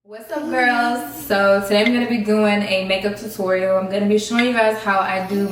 What's up, girls? So today I'm going to be doing a makeup tutorial. I'm going to be showing you guys how I do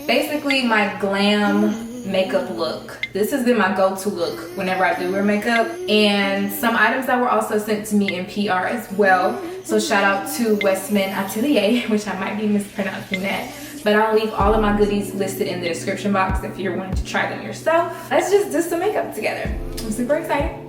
basically my glam makeup look. This has been my go-to look whenever I do wear makeup, and some items that were also sent to me in PR as well. So shout out to Westman Atelier, which I might be mispronouncing that, but I'll leave all of my goodies listed in the description box if you're wanting to try them yourself. Let's just do some makeup together. I'm super excited.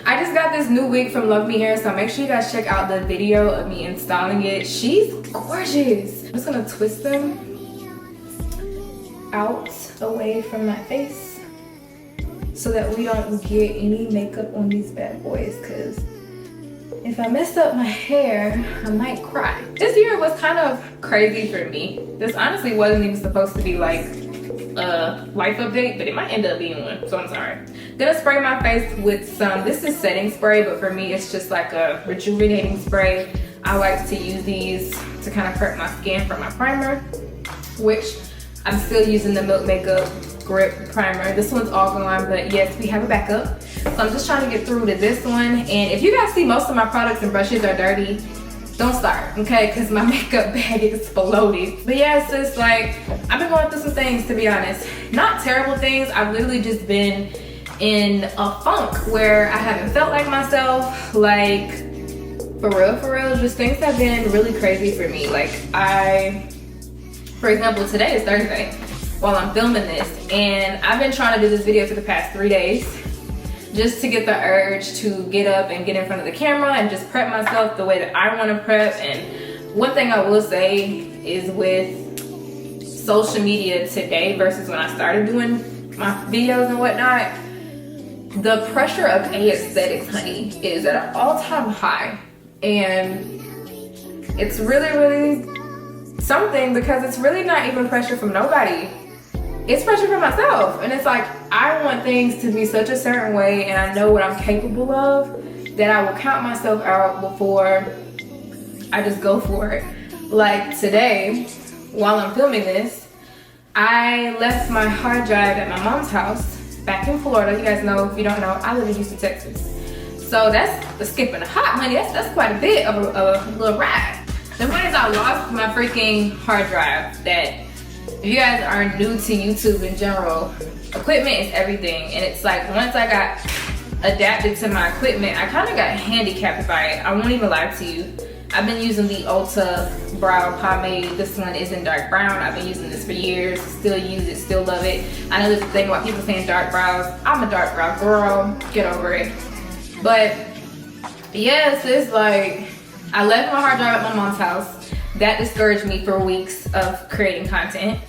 I just got this new wig from Love Me Hair, so make sure you guys check out the video of me installing it. She's gorgeous. I'm just gonna twist them out away from my face so that we don't get any makeup on these bad boys, because if I mess up my hair, I might cry. This year was kind of crazy for me. This honestly wasn't even supposed to be like a life update, but it might end up being one, so I'm sorry. Gonna spray my face with some, this is setting spray, but for me it's just like a rejuvenating spray. I like to use these to kind of prep my skin for my primer, which I'm still using the Milk Makeup Grip Primer. This one's all gone, but yes, we have a backup. So I'm just trying to get through to this one. And if you guys see most of my products and brushes are dirty, don't start, okay? Because my makeup bag exploded. But yeah, it's just like, I've been going through some things, to be honest. Not terrible things, I've literally just been in a funk where I haven't felt like myself. Like, for real, just things have been really crazy for me. Like, for example, today is Thursday while I'm filming this, and I've been trying to do this video for the past 3 days just to get the urge to get up and get in front of the camera and just prep myself the way that I want to prep. And one thing I will say is, with social media today versus when I started doing my videos and whatnot, the pressure of aesthetics, honey, is at an all-time high. And it's really something, because it's really not even pressure from nobody. It's pressure from myself. And it's like, I want things to be such a certain way, and I know what I'm capable of, that I will count myself out before I just go for it. Like today, while I'm filming this, I left my hard drive at my mom's house back in Florida. You guys know, if you don't know, I live in Houston, Texas. So that's a skip and a hop, honey. That's quite a bit of a little ride. The point is, I lost my freaking hard drive. That, if you guys are new to YouTube in general, equipment is everything. And it's like, once I got adapted to my equipment, I kind of got handicapped by it. I won't even lie to you. I've been using the Ulta brow pomade. This one is in dark brown. I've been using this for years. Still use it, still love it. I know there's a thing about people saying dark brows. I'm a dark brow girl. Get over it. But yes, it's like, I left my hard drive at my mom's house. That discouraged me for weeks of creating content.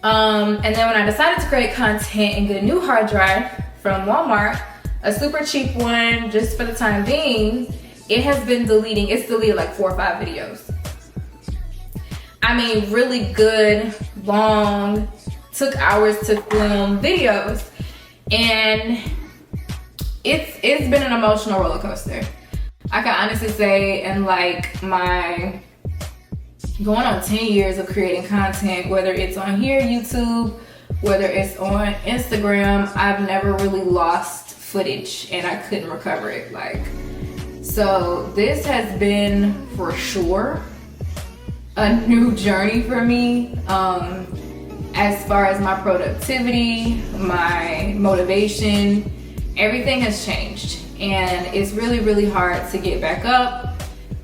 And then when I decided to create content and get a new hard drive from Walmart, a super cheap one just for the time being, it has been deleting. It's deleted like 4 or 5 videos. I mean, really good, long, took hours to film videos. And it's been an emotional roller coaster. I can honestly say, in like my going on 10 years of creating content, whether it's on here, YouTube, whether it's on Instagram, I've never really lost footage, and I couldn't recover it. Like, so this has been for sure a new journey for me, as far as my productivity, my motivation, everything has changed. And it's really hard to get back up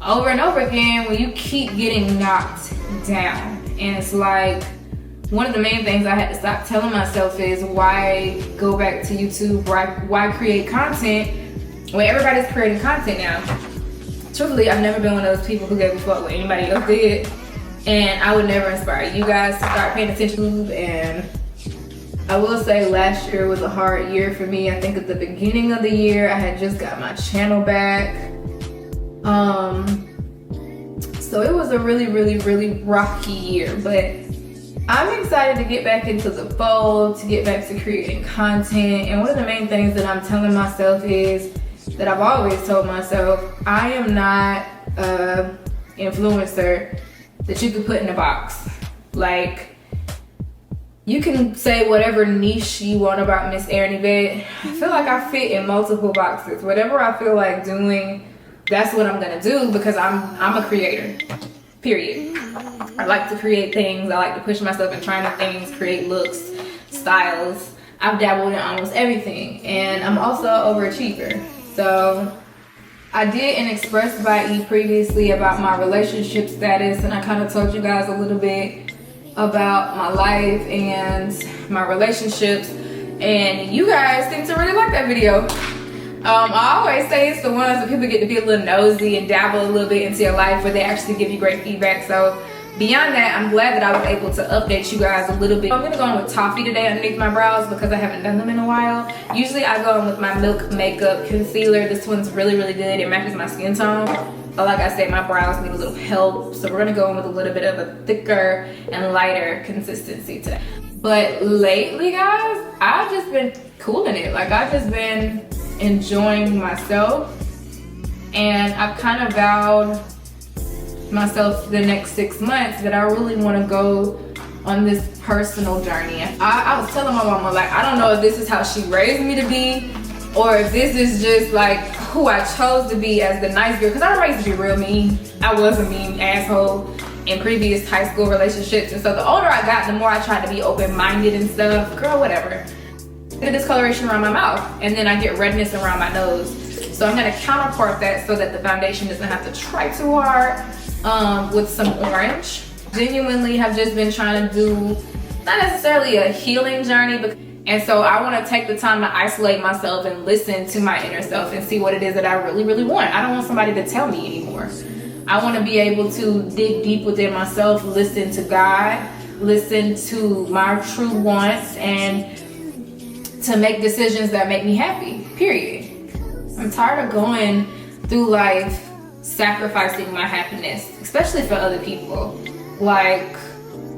over and over again when you keep getting knocked down. And it's like, one of the main things I had to stop telling myself is, why go back to YouTube? Why create content when everybody's creating content now? Truthfully, I've never been one of those people who gave a fuck what anybody else did. And I would never inspire you guys to start paying attention. And I will say, last year was a hard year for me. I think at the beginning of the year, I had just got my channel back. So it was a really rocky year, but I'm excited to get back into the fold, to get back to creating content. And one of the main things that I'm telling myself is, that I've always told myself, I am not an influencer that you could put in a box. Like, you can say whatever niche you want about MissErinYvette. I feel like I fit in multiple boxes. Whatever I feel like doing, that's what I'm gonna do, because I'm a creator, period. I like to create things. I like to push myself and try new things, create looks, styles. I've dabbled in almost everything, and I'm also an overachiever. So I did an Express by E previously about my relationship status, and I kind of told you guys a little bit about my life and my relationships, and you guys seem to really like that video. I always say it's the ones that people get to be a little nosy and dabble a little bit into your life, where they actually give you great feedback. So beyond that, I'm glad that I was able to update you guys a little bit. I'm gonna go in with toffee today underneath my brows because I haven't done them in a while. Usually I go in with my Milk Makeup Concealer. This one's really, really good. It matches my skin tone. But like I said, my brows need a little help. So we're gonna go in with a little bit of a thicker and lighter consistency today. But lately, guys, I've just been cooling it. Like, I've just been enjoying myself. And I've kind of vowed myself the next 6 months that I really want to go on this personal journey. I was telling my mama, like, I don't know if this is how she raised me to be, or if this is just like who I chose to be as the nice girl, because I was raised to be real mean. I was a mean asshole in previous high school relationships, and so the older I got, the more I tried to be open-minded and stuff. Girl, whatever. I get discoloration around my mouth, and then I get redness around my nose. So I'm gonna counterpart that so that the foundation doesn't have to try too hard, with some orange. Genuinely have just been trying to do, not necessarily a healing journey, but, and so I want to take the time to isolate myself and listen to my inner self and see what it is that I really, really want. I don't want somebody to tell me anymore. I want to be able to dig deep within myself, listen to God, listen to my true wants, and to make decisions that make me happy, period. I'm tired of going through life sacrificing my happiness, especially for other people. Like,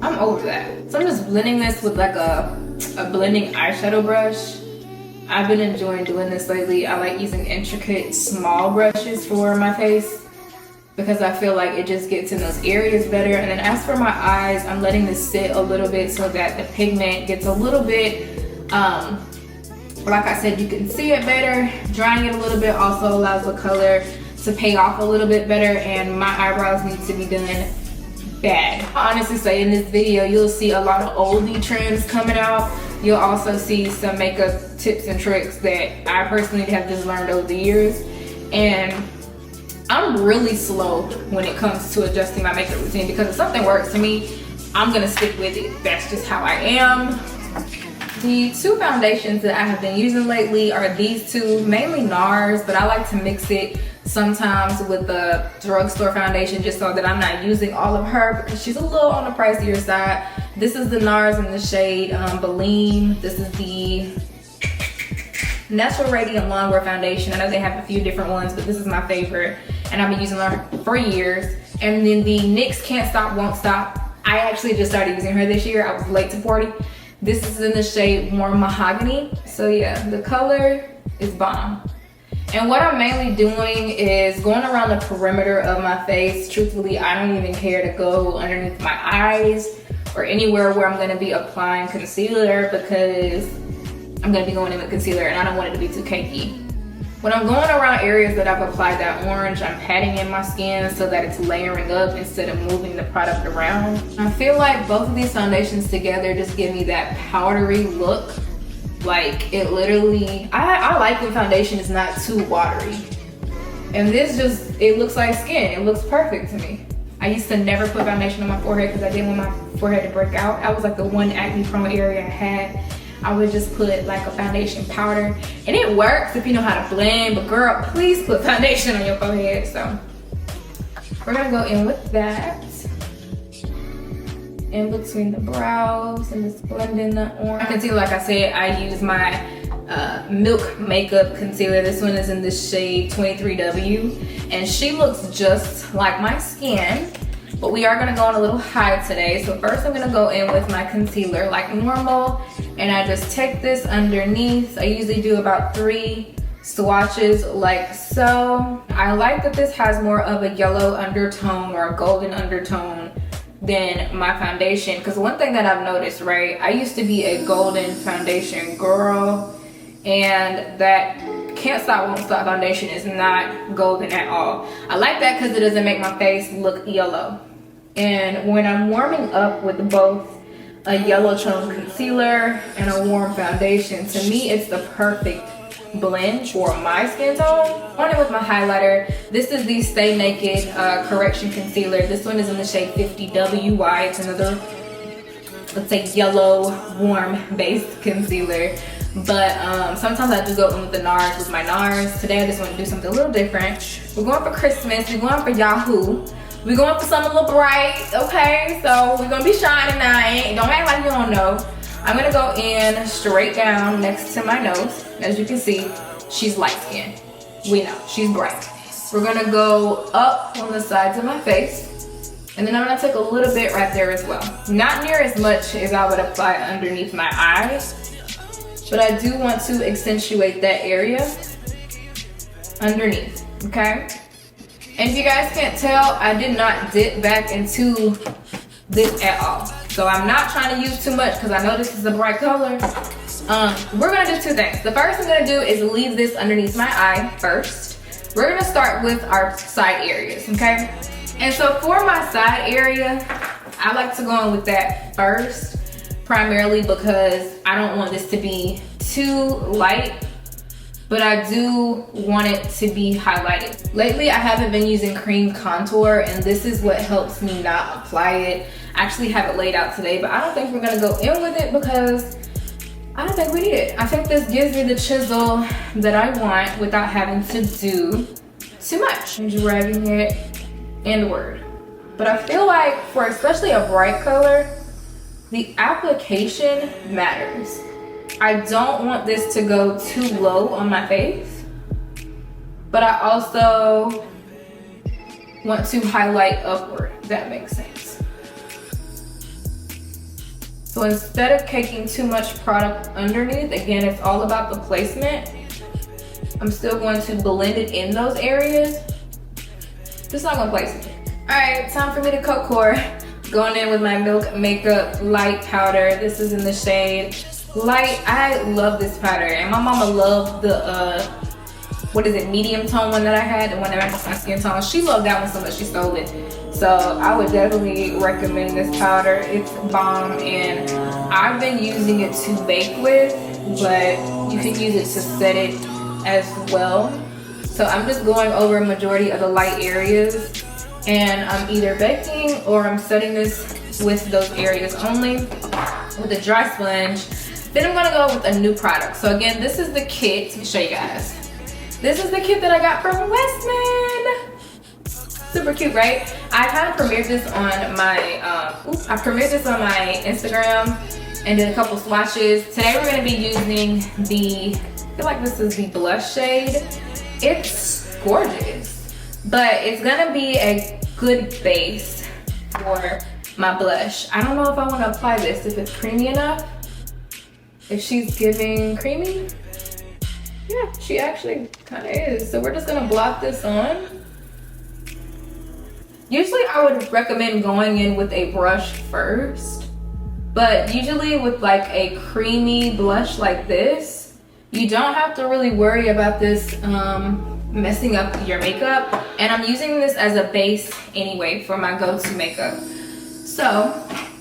I'm over that. So I'm just blending this with like a blending eyeshadow brush. I've been enjoying doing this lately. I like using intricate small brushes for my face because I feel like it just gets in those areas better. And then as for my eyes, I'm letting this sit a little bit so that the pigment gets a little bit, like I said, you can see it better. Drying it a little bit also allows the color to pay off a little bit better, and my eyebrows need to be done bad. I honestly say in this video, you'll see a lot of oldie trends coming out. You'll also see some makeup tips and tricks that I personally have just learned over the years. And I'm really slow when it comes to adjusting my makeup routine, because if something works to me, I'm gonna stick with it. That's just how I am. The two foundations that I have been using lately are these two, mainly NARS, but I like to mix it sometimes with the drugstore foundation just so that I'm not using all of her, because she's a little on the pricier side. This is the NARS in the shade Baleem. This is the Natural Radiant Longwear Foundation. I know they have a few different ones, but this is my favorite, and I've been using her for years. And then the NYX Can't Stop Won't Stop. I actually just started using her this year. I was late to party. This is in the shade Warm Mahogany. So yeah, the color is bomb. And what I'm mainly doing is going around the perimeter of my face. Truthfully, I don't even care to go underneath my eyes or anywhere where I'm gonna be applying concealer, because I'm gonna be going in with concealer and I don't want it to be too cakey. When I'm going around areas that I've applied that orange, I'm patting in my skin so that it's layering up instead of moving the product around. I feel like both of these foundations together just give me that powdery look. Like, it literally, I like when foundation is not too watery. And this just, it looks like skin. It looks perfect to me. I used to never put foundation on my forehead because I didn't want my forehead to break out. I was like the one acne prone area I had. I would just put like a foundation powder, and it works if you know how to blend, but girl, please put foundation on your forehead. So we're gonna go in with that in between the brows and just blend in the orange. I can see, like I said, I use my Milk Makeup Concealer. This one is in the shade 23W, and she looks just like my skin. But we are gonna go on a little high today. So first I'm gonna go in with my concealer like normal, and I just take this underneath. I usually do about 3 swatches like so. I like that this has more of a yellow undertone or a golden undertone than my foundation, because one thing that I've noticed, right, I used to be a golden foundation girl, and that Can't Stop, Won't Stop foundation is not golden at all. I like that because it doesn't make my face look yellow. And when I'm warming up with both a yellow tone concealer and a warm foundation, to me it's the perfect blend for my skin tone. On it with my highlighter. This is the Stay Naked correction concealer. This one is in the shade 50WY. It's another, let's say, yellow warm based concealer. But sometimes I do go in with the NARS, with my NARS. Today I just want to do something a little different. We're going for Christmas. We're going for Yahoo. We're going for something a little bright, okay? So we're gonna be shining tonight. Don't act like you don't know. I'm gonna go in straight down next to my nose. As you can see, she's light skinned. We know, she's bright. We're gonna go up on the sides of my face. And then I'm gonna take a little bit right there as well. Not near as much as I would apply underneath my eyes, but I do want to accentuate that area underneath, okay? And if you guys can't tell, I did not dip back into this at all. So I'm not trying to use too much because I know this is a bright color. We're gonna do two things. The first thing I'm gonna do is leave this underneath my eye first. We're gonna start with our side areas, okay? And so for my side area, I like to go in with that first, primarily because I don't want this to be too light, but I do want it to be highlighted. Lately, I haven't been using cream contour, and this is what helps me not apply it. I actually have it laid out today, but I don't think we're gonna go in with it because I don't think we need it. I think this gives me the chisel that I want without having to do too much. I'm dragging it inward. But I feel like for especially a bright color, the application matters. I don't want this to go too low on my face, but I also want to highlight upward, if that makes sense. So instead of caking too much product underneath, again, it's all about the placement. I'm still going to blend it in those areas. Just not gonna place it. All right, time for me to co-core. Going in with my Milk Makeup Light Powder. This is in the shade Light. I love this powder, and my mama loved the what is it, medium tone one that I had, the one that matches my skin tone. She loved that one so much she stole it. So I would definitely recommend this powder. It's bomb, and I've been using it to bake with, but you can use it to set it as well. So I'm just going over a majority of the light areas, and I'm either baking or I'm setting this with those areas only with a dry sponge. Then I'm gonna go with a new product. So again, this is the kit. Let me show you guys. This is the kit that I got from Westman. Super cute, right? I kind of premiered this on my Instagram and did a couple swatches. Today we're gonna be using I feel like this is the blush shade. It's gorgeous, but it's gonna be a good base for my blush. I don't know if I want to apply this, if it's creamy enough. If she's giving creamy, yeah, she actually kind of is. So we're just gonna blot this on. Usually I would recommend going in with a brush first, but usually with like a creamy blush like this, you don't have to really worry about this messing up your makeup. And I'm using this as a base anyway for my go-to makeup. So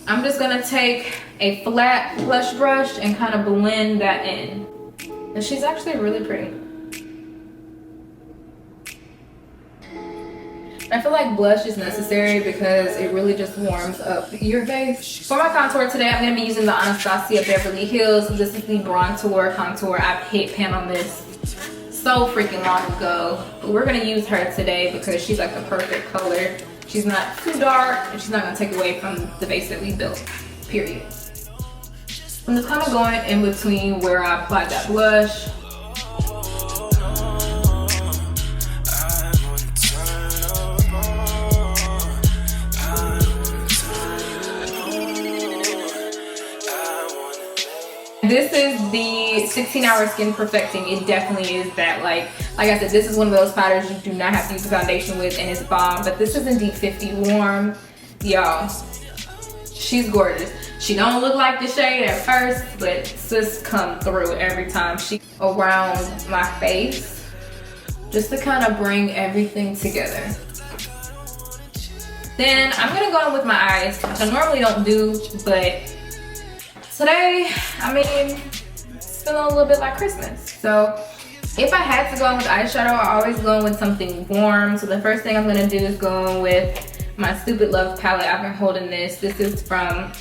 I'm just gonna take a flat blush brush and kind of blend that in. And she's actually really pretty. I feel like blush is necessary because it really just warms up your face. For my contour today, I'm gonna be using the Anastasia Beverly Hills. This is the Bronzer contour. I've hit pan on this so freaking long ago. But we're gonna use her today because she's like the perfect color. She's not too dark, and she's not gonna take away from the base that we built, period. I'm just kind of going in between where I applied that blush. This is the 16-hour skin perfecting. It definitely is that. Like I said, this is one of those powders you do not have to use a foundation with, and it's bomb. But this is indeed 50 warm, y'all. She's gorgeous. She don't look like the shade at first, but sis come through every time she around my face, just to kind of bring everything together. Then I'm gonna go in with my eyes, which I normally don't do, but today, I mean, it's feeling a little bit like Christmas. So if I had to go in with eyeshadow, I always go in with something warm. So the first thing I'm gonna do is go in with my Stupid Love palette. I've been holding this. This is from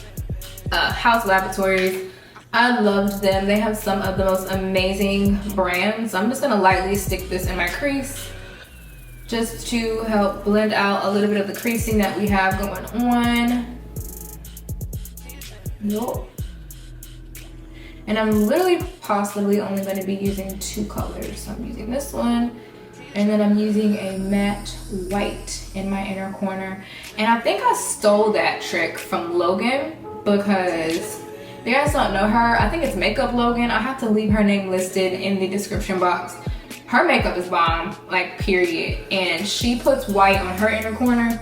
House Laboratories. I loved them. They have some of the most amazing brands. I'm just gonna lightly stick this in my crease just to help blend out a little bit of the creasing that we have going on. Nope. And I'm literally possibly only going to be using 2 colors. So I'm using this one, and then I'm using a matte white in my inner corner. And I think I stole that trick from Logan, because if you guys don't know her, I think it's Makeup Logan. I have to leave her name listed in the description box. Her makeup is bomb, like period. And she puts white on her inner corner.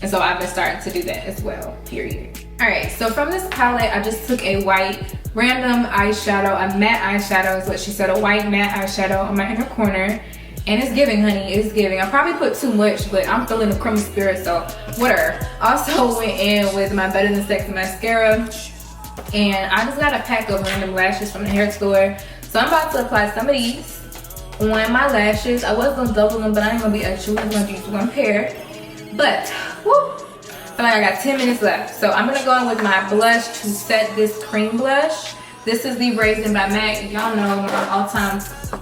And so I've been starting to do that as well, period. All right, so from this palette, I just took a white random eyeshadow, a matte eyeshadow is what she said, a white matte eyeshadow on my inner corner. And it's giving, honey, it's giving. I probably put too much, but I'm feeling the crummy spirit, so whatever. Also went in with my Better Than Sexy mascara. And I just got a pack of random lashes from the hair store. So I'm about to apply some of these on my lashes. I was gonna double them, but I ain't gonna be extra. We're gonna use 1 pair. But, whoo, I feel like I got 10 minutes left. So I'm gonna go in with my blush to set this cream blush. This is the Raisin by MAC. Y'all know my all-time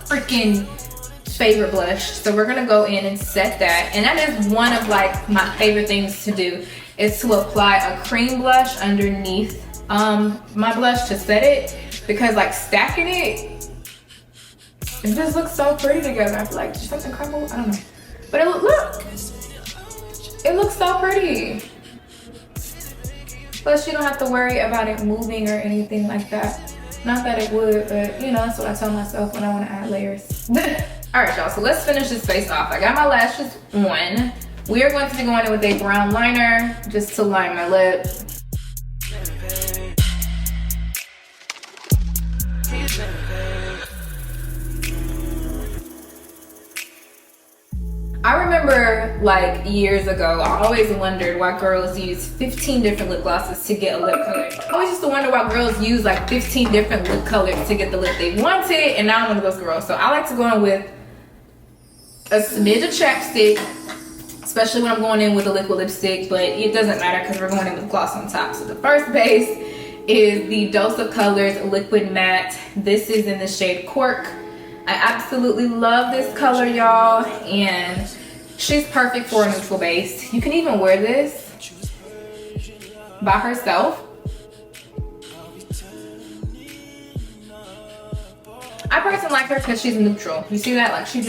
freaking favorite blush. So we're gonna go in and set that. And that is one of like my favorite things to do, is to apply a cream blush underneath my blush to set it, because like stacking it just looks so pretty together. I feel like something crumbled, I don't know. But it looks so pretty. Plus you don't have to worry about it moving or anything like that. Not that it would, but you know, that's what I tell myself when I want to add layers. All right, y'all, so let's finish this face off. I got my lashes on. We are going to be going in with a brown liner just to line my lip. I remember like years ago, I always wondered why girls use 15 different lip glosses to get a lip color. I always used to wonder why girls use like 15 different lip colors to get the lip they wanted, and now I'm one of those girls. So I like to go in with a smidge of chapstick, especially when I'm going in with a liquid lipstick, but it doesn't matter because we're going in with gloss on top. So the first base is the Dose of Colors Liquid Matte. This is in the shade Cork. I absolutely love this color, y'all, and she's perfect for a neutral base. You can even wear this by herself. I personally like her because she's neutral. You see that? Like she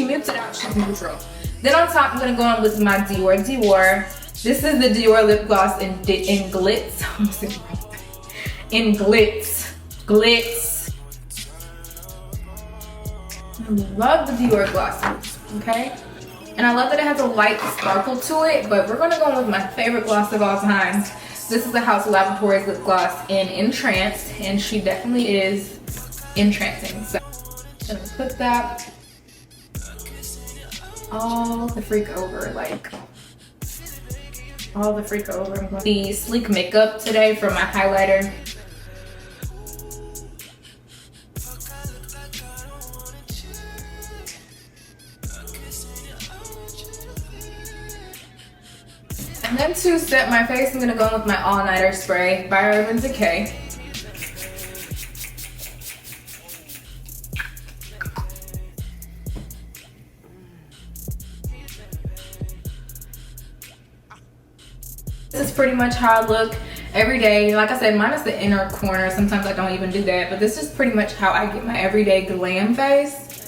mutes it out, she's neutral. Then on top, I'm gonna go on with my Dior. This is the Dior lip gloss in glitz. In glitz. I love the Dior glosses, okay? And I love that it has a light sparkle to it, but we're gonna go with my favorite gloss of all time. This is the House Laboratories lip gloss in Entranced, and she definitely is entrancing. So I'm gonna put that all the freak over, like all the freak over. The Sleek Makeup today for my highlighter. And then to set my face, I'm gonna go in with my All Nighter spray by Urban Decay. This is pretty much how I look every day. Like I said, mine is the inner corner. Sometimes I don't even do that, but this is pretty much how I get my everyday glam face.